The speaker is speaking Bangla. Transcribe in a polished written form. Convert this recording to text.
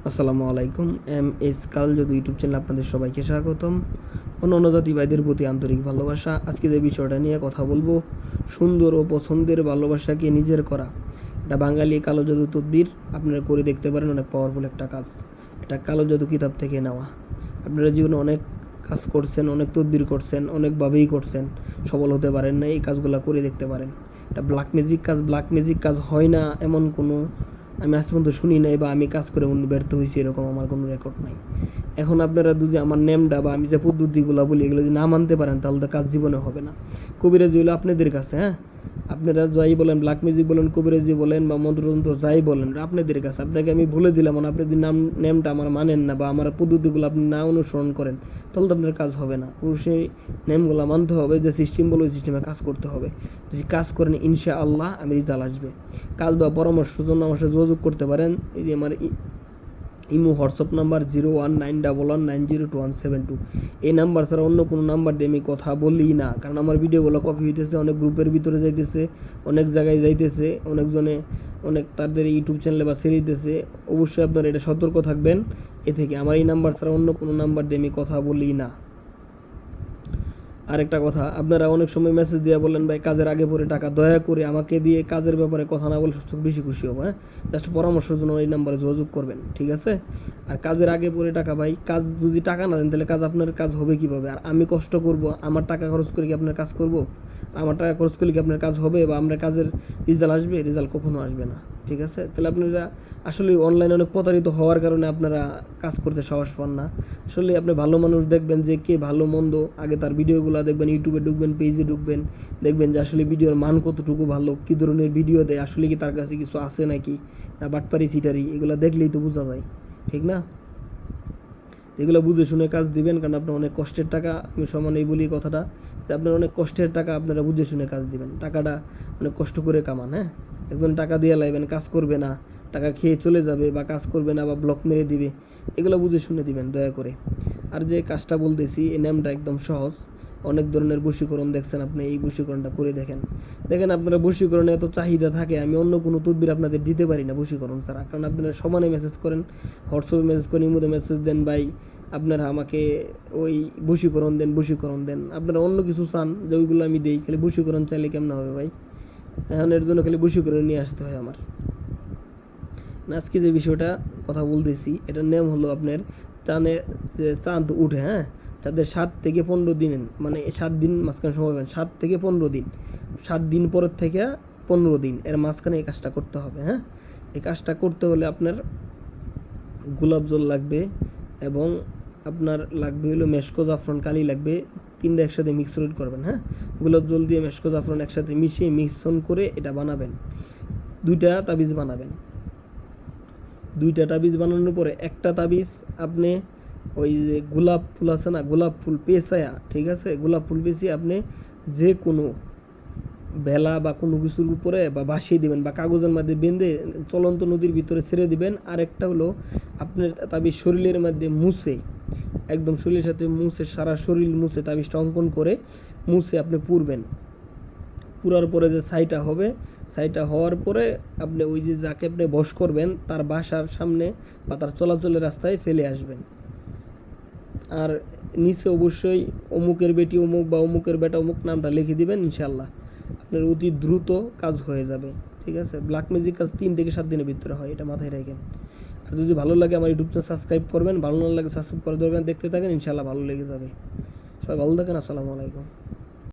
আসসালামু আলাইকুম। এস কাল যদি ইউটিউব চ্যানেলে আপনাদের সবাইকে স্বাগতম। অন্যান্য জাতি ভাইদের প্রতি আন্তরিক ভালোবাসা। আজকে যে বিষয়টা নিয়ে কথা বলবো, সুন্দর ও পছন্দের ভালোবাসাকে নিজের করা। এটা বাঙালি কালো জাদু তদবির। আপনারা করে দেখতে পারেন, অনেক পাওয়ারফুল একটা কাজ। এটা কালো জাদু কিতাব থেকে নেওয়া। আপনারা জীবনে অনেক কাজ করছেন, অনেক তদবির করছেন, অনেকভাবেই করছেন, সফল হতে পারেন না। এই কাজগুলো করে দেখতে পারেন। এটা ব্ল্যাক ম্যাজিক কাজ হয় না এমন কোনো আমি আজ পর্যন্ত শুনি নাই, বা আমি কাজ করে ব্যর্থ হয়েছি এরকম আমার কোনো রেকর্ড নাই। এখন আপনারা যদি আমার নেমটা বা আমি যে পদ্ধতিগুলো বলি এগুলো যদি না মানতে পারেন, তাহলে তো কাজ জীবনে হবে না। কবিরাজি হলো আপনাদের কাছে, হ্যাঁ, আপনারা যাই বলেন, ব্ল্যাক ম্যাজিক বলেন, কবিরাজি বলেন বা মন্ত্রতন্ত্র যাই বলেন, আপনাদের কাছে। আপনাকে আমি বলে দিলাম, আপনি যদি নেমটা আমার মানেন না বা আমার পদ্ধতিগুলো আপনি না অনুসরণ করেন, তাহলে তো আপনার কাজ হবে না। অবশ্যই নেমগুলো মানতে হবে, যে সিস্টেম বলে ওই সিস্টেমে কাজ করতে হবে। যদি কাজ করেন ইনশাআল্লাহ আমি রেজাল্ট আসবে। কাজ বা পরামর্শের জন্য আমার সাথে যোগাযোগ করতে পারেন। এই যে আমার ইমো হোয়াটসঅ্যাপ নাম্বার 019119027172। এই নাম্বার ছাড়া অন্য কোনো নাম্বার দিয়ে আমি কথা বলি না, কারণ আমার ভিডিওগুলো কপি হইতেছে, অনেক গ্রুপের ভিতরে যাইতেছে, অনেক জায়গায় যাইতেছে, অনেকজনে অনেক তাদের ইউটিউব চ্যানেলে বা ছেড়ে দিতেছে। অবশ্যই আপনারা এটা সতর্ক থাকবেন। এ থেকে আমার এই নাম্বার ছাড়া অন্য কোনো নাম্বার দিয়ে আমি কথা বলি না। আরেকটা কথা, আপনারা অনেক সময় মেসেজ দিয়ে বলেন ভাই কাজের আগে পরে টাকা, দয়া করে আমাকে দিয়ে কাজের ব্যাপারে কথা না বলে সবচেয়ে বেশি খুশি হবো। হ্যাঁ, জাস্ট পরামর্শের জন্য এই নাম্বারে যোগাযোগ করবেন, ঠিক আছে? আর কাজের আগে পরে টাকা, ভাই কাজ যদি টাকা না দেন তাহলে আপনার কাজ হবে কীভাবে? আর আমি কষ্ট করব, আমার টাকা খরচ করে কি আপনার কাজ করব? আমার টাকা খরচ করলে কি আপনার কাজ হবে বা আপনার কাজের রেজাল্ট আসবে? রেজাল্ট কখনো আসবে না, ঠিক আছে? তাহলে আপনারা আসলে অনলাইনে অনেক প্রতারিত হওয়ার কারণে আপনারা কাজ করতে সাহস পান না। আসলে আপনি ভালো মানুষ দেখবেন যে কে ভালো মন্দ, আগে তার ভিডিওগুলো দেখবেন, ইউটিউবে ঢুকবেন, পেজে ঢুকবেন, দেখবেন যে আসলে ভিডিওর মান কতটুকু ভালো, কী ধরনের ভিডিও দেয়, আসলে কি তার কাছে কিছু আছে নাকি, না বাটপারি চিটারি, এগুলো দেখলেই তো বোঝা যায়, ঠিক না? এগুলো বুঝে শুনে কাজ দিবেন, কারণ আপনার অনেক কষ্টের টাকা। আমি সমানেই বলি কথাটা, যে আপনার অনেক কষ্টের টাকা, আপনারা বুঝে শুনে কাজ দিবেন। টাকাটা অনেক কষ্ট করে কামান। হ্যাঁ, একজন টাকা দিয়ে লাইবেন, কাজ করবে না, টাকা খেয়ে চলে যাবে বা কাজ করবে না বা ব্লক মেরে দিবে, এগুলো বুঝে শুনে দিবেন দয়া করে। আর যে কাজটা বলতেছি, এই নামটা একদম সহজ। অনেক ধরনের বশীকরণ দেখছেন আপনি, এই বশীকরণটা করে দেখেন। আপনারা বশীকরণে এত চাহিদা থাকে, আমি অন্য কোনো তদবির আপনাদের দিতে পারি না বশীকরণ ছাড়া, কারণ আপনারা সমানে মেসেজ করেন, হোয়াটসঅ্যাপে মেসেজ করেন, ইমোতে মেসেজ দেন, ভাই আপনারা আমাকে ওই বশীকরণ দেন। আপনারা অন্য কিছু চান যে ওইগুলো আমি দিই, খালি বশীকরণ চাইলে কেমন হবে ভাই? এখন এর জন্য খালি বশীকরণ নিয়ে আসতে হয় আমার। আজকে যে বিষয়টা কথা বলতেছি, এটার নাম হলো আপনার চাঁদে যে চাঁদ উঠে, হ্যাঁ, চাঁদের 7 থেকে 15 দিন, মানে 7 দিন মাঝখানে সময় পাবেন, 7 থেকে 15 দিন, 7 দিন পরের থেকে 15 দিন এর মাঝখানে এই কাজটা করতে হবে। হ্যাঁ, এই কাজটা করতে হলে আপনার গোলাপ জল লাগবে, এবং আপনার লাগবে হলো মেশকো জাফরান কালি লাগবে। 3টা একসাথে মিক্সড করবেন। হ্যাঁ, গোলাপ জল দিয়ে মেশকো জাফরান একসাথে মিশিয়ে মিশ্রণ করে এটা বানাবেন। 2টা তাবিজ বানাবেন। 2টা তাবিজ বানানোর পরে একটা তাবিজ আপনি ওই যে গোলাপ ফুল আছে না, গোলাপ ফুল পেঁচায়া, ঠিক আছে, গোলাপ ফুল পেঁচিয়ে আপনি যে কোনো বেলা বা কোনো কিছুর উপরে বা ভাসিয়ে দিবেন বা কাগজের মধ্যে বেঁধে চলন্ত নদীর ভিতরে ছেড়ে দিবেন। আর একটা হলো আপনার তাবিজ শরীরের মধ্যে মুছে, একদম শরীরের সাথে মুছে, সারা শরীর মুছে, তাবিজটা অঙ্কন করে মুছে আপনি পুরবেন। পুরার পরে যে ছাইটা হবে, ছাইটা হওয়ার পরে আপনি ওই যে যাকে আপনি বশ করবেন তার বাসার সামনে বা তার চলাচলের রাস্তায় ফেলে আসবেন। আর নিচে অবশ্যই অমুকের বেটি অমুক বা অমুকের বেটা অমুক নামটা লিখে দিবেন। ইনশাল্লাহ আপনার অতি দ্রুত কাজ হয়ে যাবে, ঠিক আছে? ব্ল্যাক ম্যাজিক কাজ 3 থেকে 7 দিনের ভিতরে হয়, এটা মাথায় রাখেন। আর যদি ভালো লাগে আমার ইউটিউব চ্যানেল সাবস্ক্রাইব করবেন, ভালো না লাগে সাবস্ক্রাইব করে দেবেন, দেখতে থাকেন, ইনশাল্লাহ ভালো লেগে যাবে। সবাই ভালো থাকেন। আসসালামু আলাইকুম।